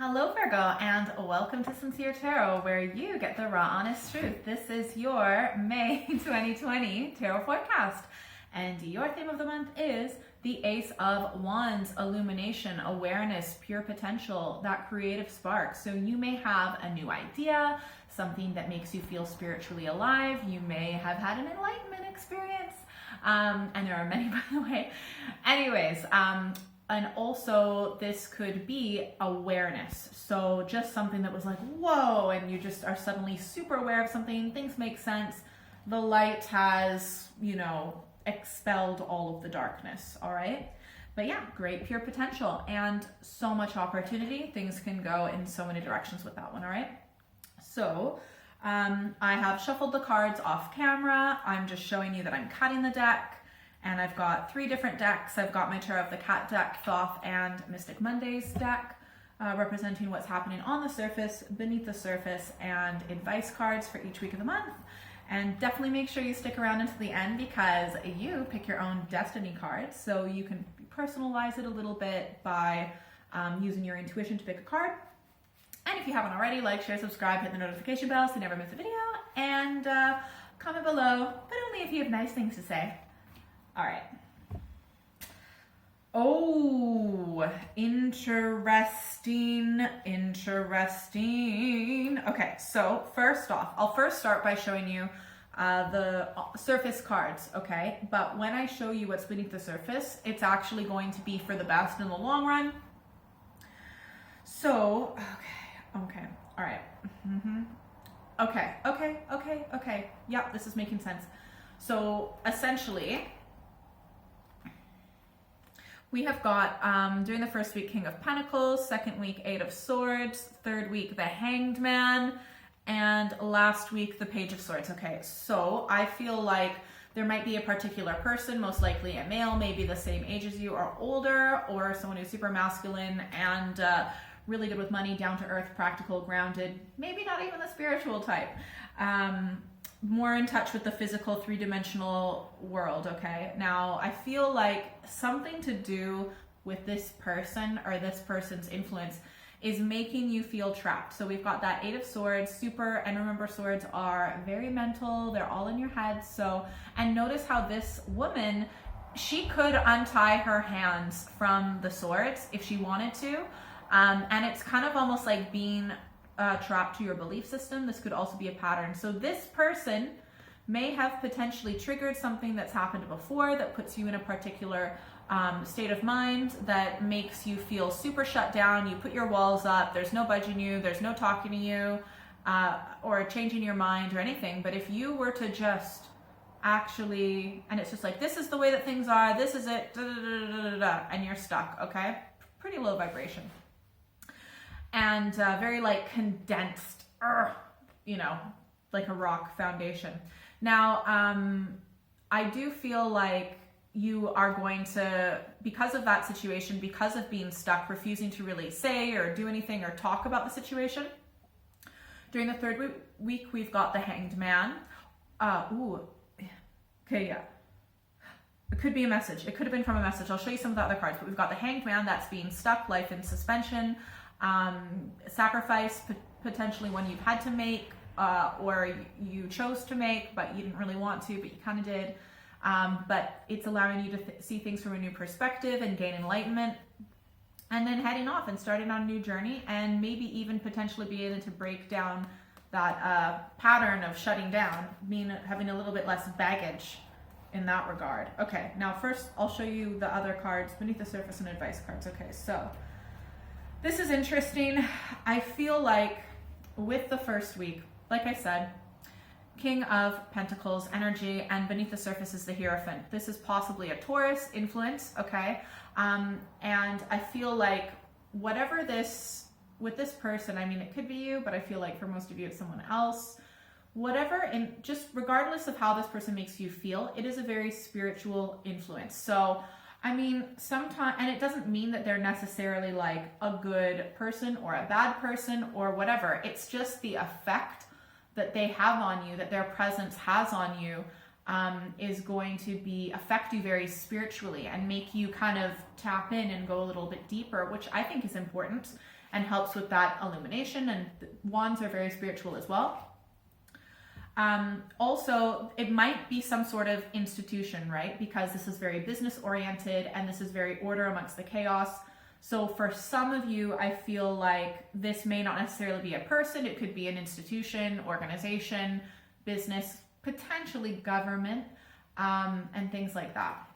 Hello, Virgo, and welcome to Sincere Tarot, where you get the raw, honest truth. This is your May 2020 tarot forecast, and your theme of the month is the Ace of Wands, illumination, awareness, pure potential, that creative spark. So you may have a new idea, something that makes you feel spiritually alive. You may have had an enlightenment experience, and there are many, by the way. Anyways, and also this could be awareness. So just something that was like, whoa, and you just are suddenly super aware of something, things make sense. The light has, expelled all of the darkness, all right? But yeah, great pure potential and so much opportunity. Things can go in so many directions with that one, all right? So I have shuffled the cards off camera. I'm just showing you that I'm cutting the deck. And I've got 3 different decks. I've got my Tarot of the Cat deck, Thoth, and Mystic Monday's deck, representing what's happening on the surface, beneath the surface, and advice cards for each week of the month. And definitely make sure you stick around until the end because you pick your own destiny cards. So you can personalize it a little bit by using your intuition to pick a card. And if you haven't already, like, share, subscribe, hit the notification bell so you never miss a video, and comment below, but only if you have nice things to say. All right. Oh, interesting. Okay, so first off, I'll first start by showing you the surface cards, okay? But when I show you what's beneath the surface, it's actually going to be for the best in the long run. So, okay, all right. Okay. Yep, this is making sense. So essentially, we have got, during the first week, King of Pentacles, second week, 8 of Swords, third week, the Hanged Man, and last week, the Page of Swords. Okay, so I feel like there might be a particular person, most likely a male, maybe the same age as you or older, or someone who's super masculine and really good with money, down to earth, practical, grounded, maybe not even the spiritual type. More in touch with the physical 3-dimensional world, okay? Now, I feel like something to do with this person or this person's influence is making you feel trapped. So we've got that 8 of Swords, super, and remember, swords are very mental, they're all in your head. So, and notice how this woman, she could untie her hands from the swords if she wanted to. And it's kind of almost like being trapped to your belief system. This could also be a pattern. So this person may have potentially triggered something that's happened before that puts you in a particular state of mind that makes you feel super shut down. You put your walls up, there's no budging you, there's no talking to you, or changing your mind or anything. But if you were to just actually, and it's just like, this is the way that things are, this is it, and you're stuck, okay? Pretty low vibration. And very like condensed, like a rock foundation. Now, I do feel like you are going to, because of that situation, because of being stuck, refusing to really say or do anything or talk about the situation. During the third week, we've got the Hanged Man. Okay, yeah. It could be a message. It could have been from a message. I'll show you some of the other cards, but we've got the Hanged Man, that's being stuck, life in suspension. Sacrifice, potentially one you've had to make, or you chose to make, but you didn't really want to, but you kind of did. But it's allowing you to see things from a new perspective and gain enlightenment, and then heading off and starting on a new journey, and maybe even potentially be able to break down that pattern of shutting down, having a little bit less baggage in that regard. Okay, now first I'll show you the other cards beneath the surface and advice cards. Okay, so this is interesting. I feel like with the first week, like I said, King of Pentacles energy, and beneath the surface is the Hierophant. This is possibly a Taurus influence, okay? And I feel like whatever this, with this person, I mean, it could be you, but I feel like for most of you, it's someone else. Whatever, and just regardless of how this person makes you feel, it is a very spiritual influence. So, I mean, sometimes, and it doesn't mean that they're necessarily like a good person or a bad person or whatever. It's just the effect that they have on you, that their presence has on you, is going to affect you very spiritually and make you kind of tap in and go a little bit deeper, which I think is important. and helps with that illumination, and wands are very spiritual as well. Also, it might be some sort of institution, right? Because this is very business oriented and this is very order amongst the chaos. So for some of you, I feel like this may not necessarily be a person. It could be an institution, organization, business, potentially government, and things like that.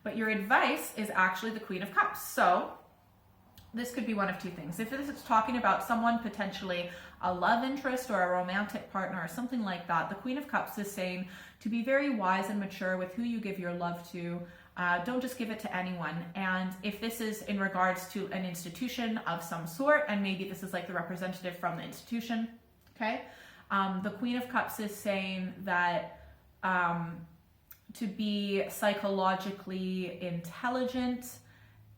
But your advice is actually the Queen of Cups. So this could be one of two things. If this is talking about someone, potentially a love interest or a romantic partner or something like that, the Queen of Cups is saying to be very wise and mature with who you give your love to. Don't just give it to anyone. And if this is in regards to an institution of some sort, and maybe this is like the representative from the institution, okay? The Queen of Cups is saying that to be psychologically intelligent,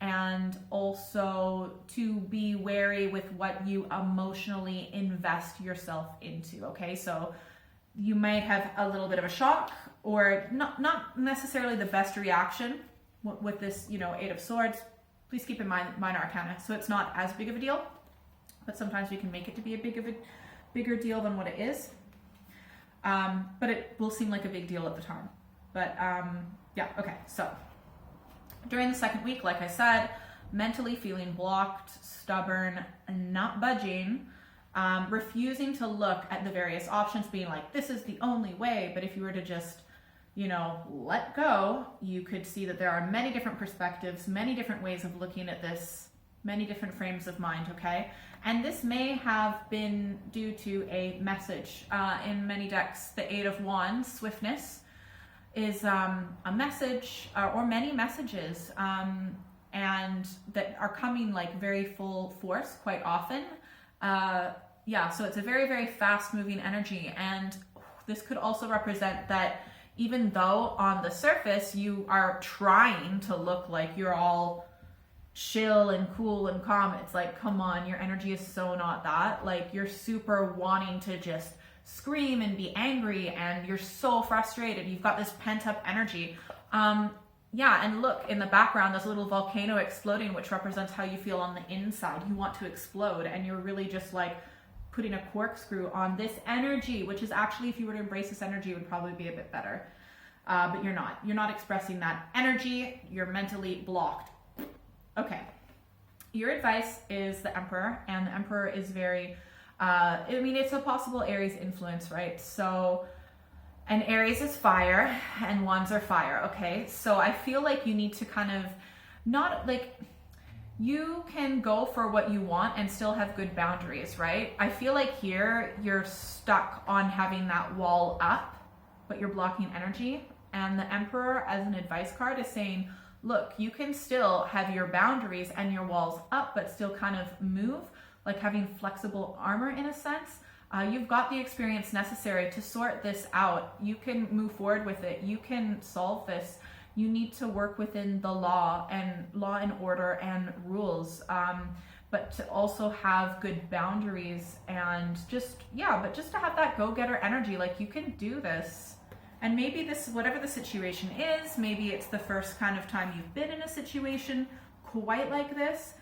and also to be wary with what you emotionally invest yourself into, okay? So you might have a little bit of a shock, or not necessarily the best reaction with this, you know, Eight of Swords. Please keep in mind minor arcana, so it's not as big of a deal, but sometimes we can make it to be a bigger deal than what it is. But it will seem like a big deal at the time. But yeah, okay, so during the second week, like I said, mentally feeling blocked, stubborn, not budging, refusing to look at the various options, being like, this is the only way. But if you were to just, you know, let go, you could see that there are many different perspectives, many different ways of looking at this, many different frames of mind, okay? And this may have been due to a message. In many decks, the Eight of Wands, swiftness, is a message or many messages, and that are coming like very full force quite often. Yeah, so it's a very, very fast moving energy. And this could also represent that even though on the surface you are trying to look like you're all chill and cool and calm, it's like, come on, your energy is so not that. Like, you're super wanting to just scream and be angry, and you're so frustrated. You've got this pent up energy. Yeah, and look, in the background, there's a little volcano exploding, which represents how you feel on the inside. You want to explode, and you're really just like putting a corkscrew on this energy, which is actually, if you were to embrace this energy, would probably be a bit better. But you're not. You're not expressing that energy. You're mentally blocked. Okay. Your advice is the Emperor, and the Emperor is very, I mean, it's a possible Aries influence, right? So, and Aries is fire, and Wands are fire, okay? So I feel like you need to kind of, not like, you can go for what you want and still have good boundaries, right? I feel like here you're stuck on having that wall up, but you're blocking energy. And the Emperor, as an advice card, is saying, look, you can still have your boundaries and your walls up, but still kind of move, like having flexible armor in a sense. You've got the experience necessary to sort this out. You can move forward with it. You can solve this. You need to work within the law and order and rules, but to also have good boundaries and just to have that go-getter energy. Like, you can do this. And maybe this, whatever the situation is, maybe it's the first kind of time you've been in a situation quite like this.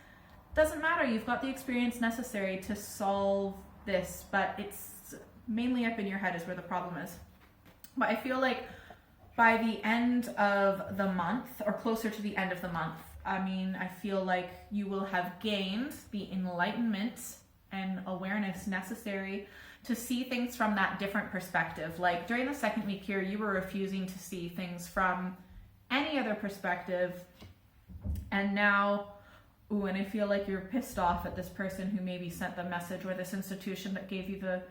Doesn't matter. You've got the experience necessary to solve this, but it's mainly up in your head is where the problem is. But I feel like by the end of the month, or closer to the end of the month, I feel like you will have gained the enlightenment and awareness necessary to see things from that different perspective. Like, during the second week here, you were refusing to see things from any other perspective. And now, and I feel like you're pissed off at this person who maybe sent the message, or this institution that gave you the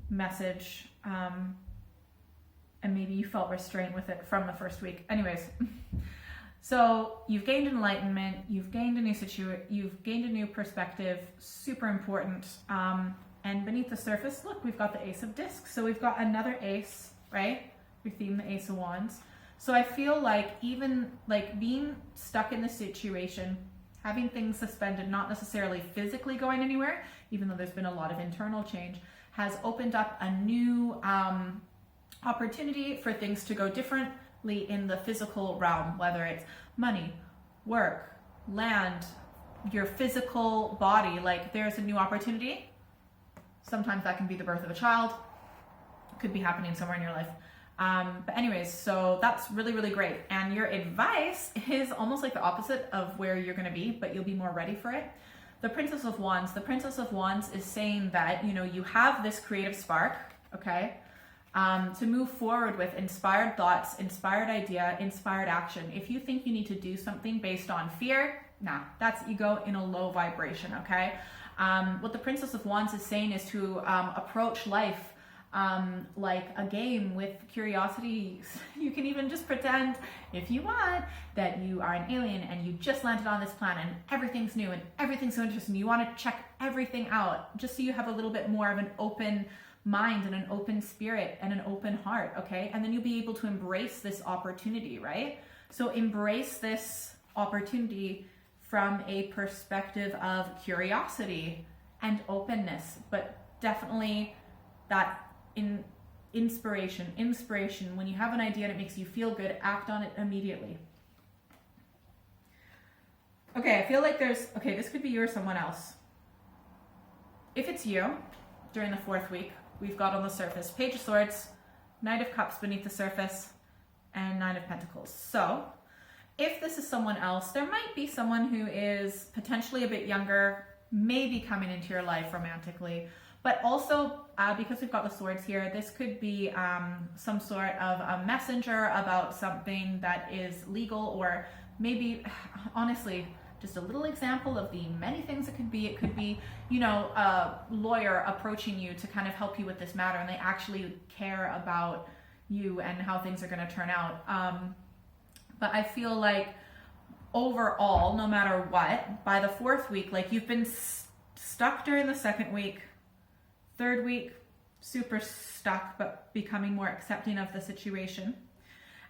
message. And maybe you felt restraint with it from the first week. Anyways, so you've gained enlightenment, you've gained a new perspective, super important. And beneath the surface, look, we've got the Ace of Discs. So we've got another ace, right? We theme the Ace of Wands. So I feel like even like being stuck in the situation, having things suspended, not necessarily physically going anywhere, even though there's been a lot of internal change, has opened up a new opportunity for things to go differently in the physical realm, whether it's money, work, land, your physical body, like there's a new opportunity. Sometimes that can be the birth of a child. Could be happening somewhere in your life. But anyways, so that's really, really great. And your advice is almost like the opposite of where you're going to be, but you'll be more ready for it. The Princess of Wands. The Princess of Wands is saying that, you know, you have this creative spark, okay, to move forward with inspired thoughts, inspired idea, inspired action. If you think you need to do something based on fear, nah, that's ego in a low vibration, okay? What the Princess of Wands is saying is to approach life like a game with curiosity. You can even just pretend, if you want, that you are an alien and you just landed on this planet and everything's new and everything's so interesting. You want to check everything out just so you have a little bit more of an open mind and an open spirit and an open heart, okay? And then you'll be able to embrace this opportunity, right? So embrace this opportunity from a perspective of curiosity and openness, but definitely that inspiration. When you have an idea and it makes you feel good, act on it immediately. Okay, I feel like this could be you or someone else. If it's you, during the 4th week, we've got on the surface Page of Swords, Knight of Cups beneath the surface, and Nine of Pentacles. So if this is someone else, there might be someone who is potentially a bit younger, maybe coming into your life romantically, but also because we've got the swords here, this could be some sort of a messenger about something that is legal, or maybe, honestly, just a little example of the many things it could be. It could be, you know, a lawyer approaching you to kind of help you with this matter, and they actually care about you and how things are going to turn out. But I feel like overall, no matter what, by the 4th week, like you've been stuck during the 2nd week, 3rd week, super stuck, but becoming more accepting of the situation.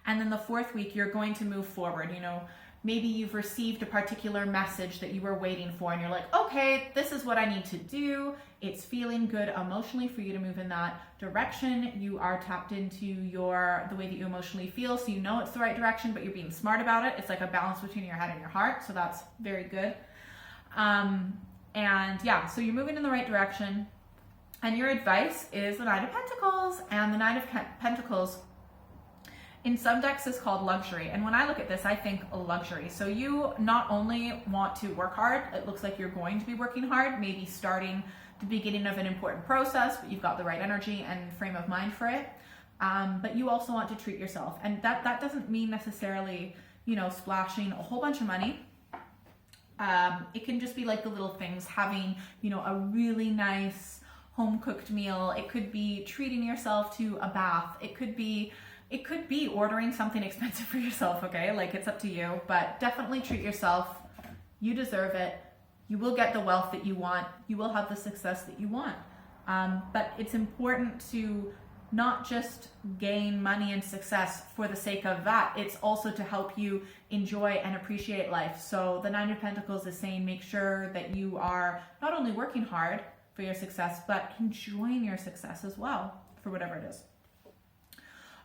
And then the 4th week, you're going to move forward. You know, maybe you've received a particular message that you were waiting for, and you're like, okay, this is what I need to do. It's feeling good emotionally for you to move in that direction. You are tapped into the way that you emotionally feel, so you know it's the right direction, but you're being smart about it. It's like a balance between your head and your heart, so that's very good. And yeah, so you're moving in the right direction. And your advice is the Nine of Pentacles. And the Nine of Pentacles in some decks is called luxury. And when I look at this, I think luxury. So you not only want to work hard, it looks like you're going to be working hard, maybe starting the beginning of an important process, but you've got the right energy and frame of mind for it. But you also want to treat yourself. And that doesn't mean necessarily, you know, splashing a whole bunch of money. It can just be like the little things, having, you know, a really nice home cooked meal. It could be treating yourself to a bath. It could be ordering something expensive for yourself, okay? Like, it's up to you, but definitely treat yourself. You deserve it. You will get the wealth that you want. You will have the success that you want. But it's important to not just gain money and success for the sake of that. It's also to help you enjoy and appreciate life. So the Nine of Pentacles is saying, make sure that you are not only working hard for your success, but enjoying your success as well, for whatever it is.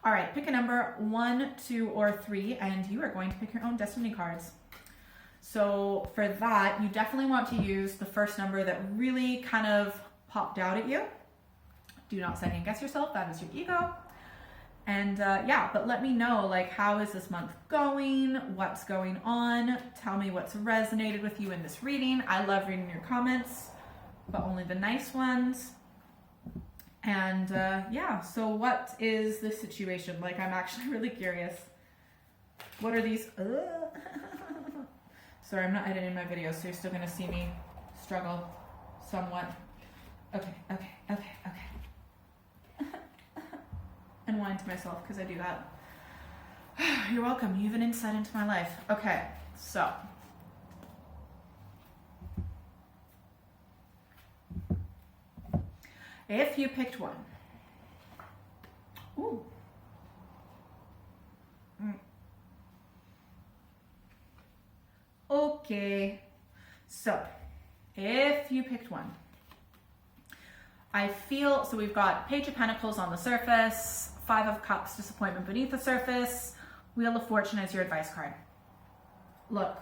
All right, pick a number, 1, 2, or 3, and you are going to pick your own destiny cards. So for that, you definitely want to use the first number that really kind of popped out at you. Do not second guess yourself, that is your ego. And yeah, but let me know, like, how is this month going? What's going on? Tell me what's resonated with you in this reading. I love reading your comments, but only the nice ones. And yeah, so what is the situation? Like, I'm actually really curious. What are these? Sorry, I'm not editing my videos, so you're still gonna see me struggle somewhat. Okay. And whine to myself, because I do that. You're welcome, you have an insight into my life. Okay, so. If you picked one. Ooh. Okay, so if you picked one, I feel, so we've got Page of Pentacles on the surface, 5 of Cups, disappointment beneath the surface, Wheel of Fortune as your advice card. Look,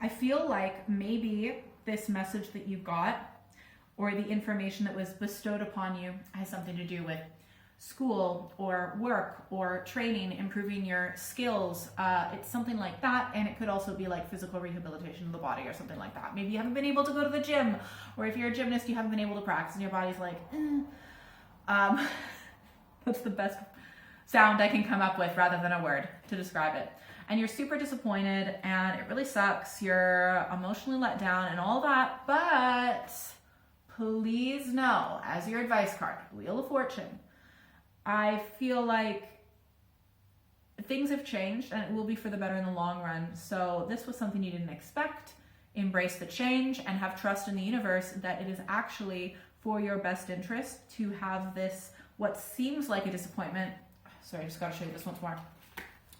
I feel like maybe this message that you got or the information that was bestowed upon you has something to do with school or work or training, improving your skills. It's something like that. And it could also be like physical rehabilitation of the body or something like that. Maybe you haven't been able to go to the gym, or if you're a gymnast, you haven't been able to practice and your body's like, that's the best sound I can come up with rather than a word to describe it. And you're super disappointed and it really sucks. You're emotionally let down and all that, but please know, as your advice card, Wheel of Fortune, I feel like things have changed and it will be for the better in the long run. So this was something you didn't expect. Embrace the change and have trust in the universe that it is actually for your best interest to have this, what seems like a disappointment. Sorry, I just got to show you this once more.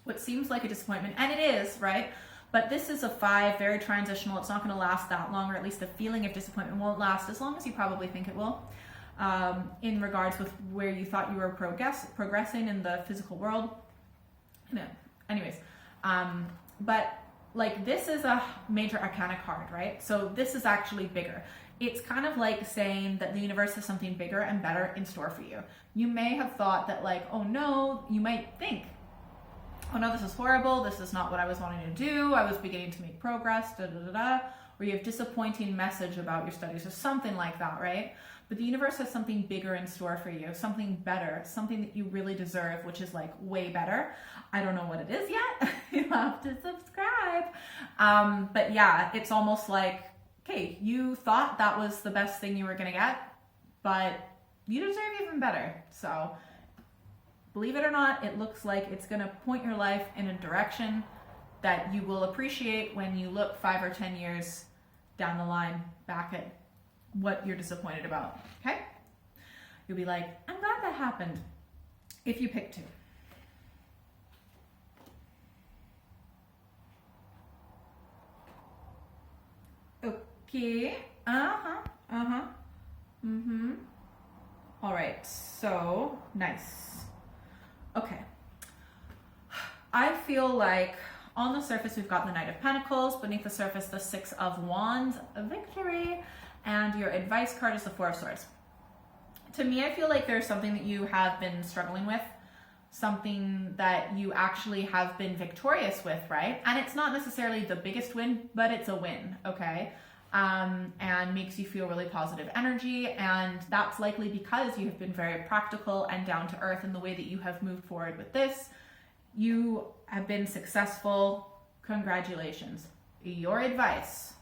What seems like a disappointment, and it is, right? But this is a 5, very transitional. It's not going to last that long, or at least the feeling of disappointment won't last as long as you probably think it will. In regards with where you thought you were progressing in the physical world. No. Anyways, but like this is a major arcana card, right? So this is actually bigger. It's kind of like saying that the universe has something bigger and better in store for you. You may have thought that like, oh no, you might think, oh no, this is horrible. This is not what I was wanting to do. I was beginning to make progress, or you have disappointing message about your studies or something like that, right? But the universe has something bigger in store for you, something better, something that you really deserve, which is like way better. I don't know what it is yet. You have to subscribe. But yeah, it's almost like, okay, you thought that was the best thing you were going to get, but you deserve even better. So believe it or not, it looks like it's going to point your life in a direction that you will appreciate when you look 5 or 10 years down the line back at what you're disappointed about. Okay? You'll be like, I'm glad that happened. If you pick 2. Okay. All right. So nice. Okay. I feel like on the surface we've got the Knight of Pentacles, beneath the surface the 6 of Wands, victory, and your advice card is the 4 of Swords. To me, I feel like there's something that you have been struggling with, something that you actually have been victorious with, right? And it's not necessarily the biggest win, but it's a win, okay? And makes you feel really positive energy, and that's likely because you have been very practical and down to earth in the way that you have moved forward with this. You have been successful. Congratulations. Your advice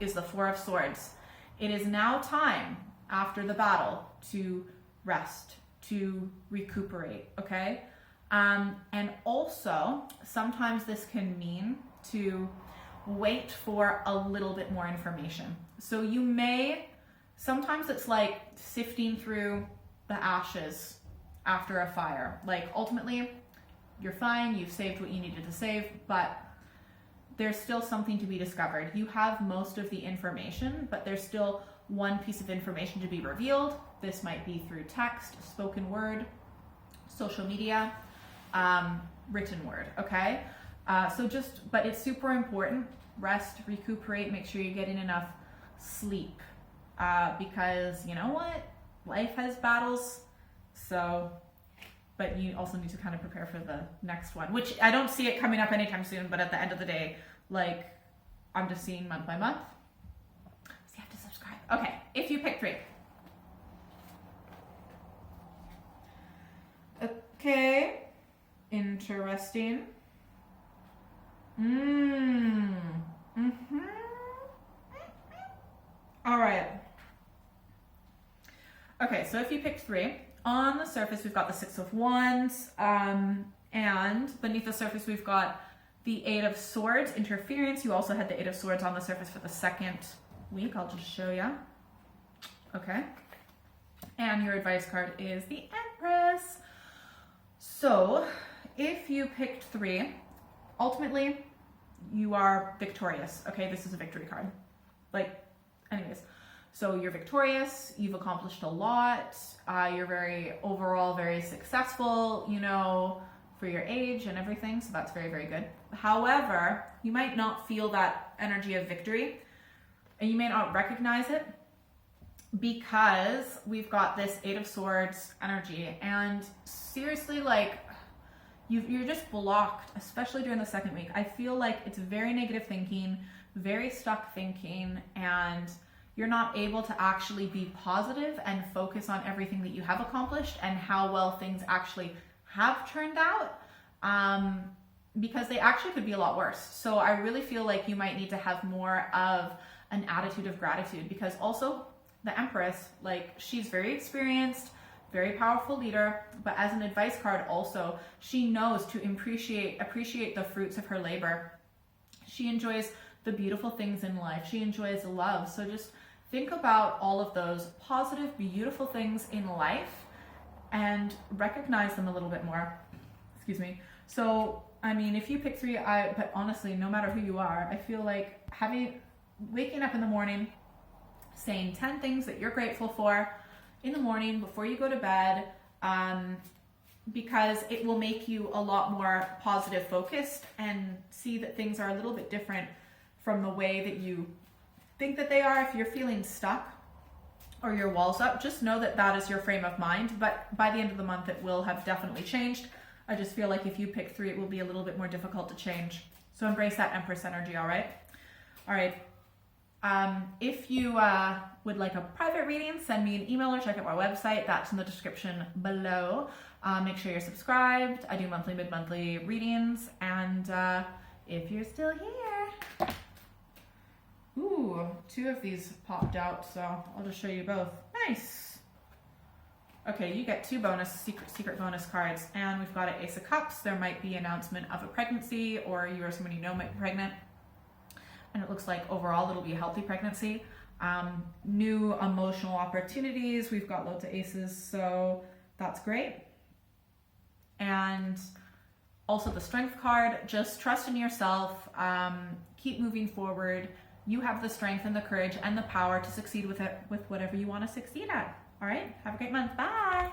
is the 4 of Swords. It is now time after the battle to rest, to recuperate, okay? And also, sometimes this can mean to wait for a little bit more information. So you may, sometimes it's like sifting through the ashes after a fire. Like ultimately, you're fine, you've saved what you needed to save, but there's still something to be discovered. You have most of the information, but there's still one piece of information to be revealed. This might be through text, spoken word, social media, written word, okay? But it's super important. Rest, recuperate, make sure you're getting enough sleep, because you know what? Life has battles, but you also need to kind of prepare for the next one, which I don't see it coming up anytime soon, but at the end of the day, like, I'm just seeing month by month. So you have to subscribe. Okay, if you pick 3. Okay, interesting. All right. Okay, so if you pick 3, on the surface we've got the 6 of Wands, and beneath the surface we've got the 8 of Swords, interference. You also had the 8 of Swords on the surface for the 2nd week. I'll just show you. Okay. And your advice card is the Empress. So if you picked 3, ultimately you are victorious. Okay, this is a victory card. Like, anyways, so you're victorious, you've accomplished a lot, you're overall very successful, you know, for your age and everything, so that's very, very good. However, you might not feel that energy of victory, and you may not recognize it because we've got this Eight of Swords energy, and seriously, like, you're just blocked, especially during the second week. I feel like it's very negative thinking, very stuck thinking, and you're not able to actually be positive and focus on everything that you have accomplished and how well things actually have turned out, because they actually could be a lot worse. So I really feel like you might need to have more of an attitude of gratitude, because also the Empress, like, she's very experienced, very powerful leader, but as an advice card also, she knows to appreciate the fruits of her labor. She enjoys the beautiful things in life. She enjoys love. So just think about all of those positive, beautiful things in life and recognize them a little bit more. Excuse me. So, I mean, if you pick 3, but honestly, no matter who you are, I feel like waking up in the morning, saying 10 things that you're grateful for in the morning before you go to bed, because it will make you a lot more positive focused and see that things are a little bit different from the way that you think that they are. If you're feeling stuck or your walls up, just know that that is your frame of mind, but by the end of the month it will have definitely changed. I just feel like if you pick 3, it will be a little bit more difficult to change. So embrace that Empress energy, all right? All right. If you would like a private reading, send me an email or check out my website. That's in the description below. Make sure you're subscribed. I do monthly, mid-monthly readings. And if you're still here, ooh, 2 of these popped out, so I'll just show you both. Nice. Okay, you get 2 bonus secret bonus cards, and we've got an Ace of Cups. There might be announcement of a pregnancy, or you or someone you know might be pregnant. And it looks like overall it'll be a healthy pregnancy. New emotional opportunities. We've got loads of aces, so that's great. And also the Strength card. Just trust in yourself. Keep moving forward. You have the strength and the courage and the power to succeed with whatever you want to succeed at. All right. Have a great month. Bye.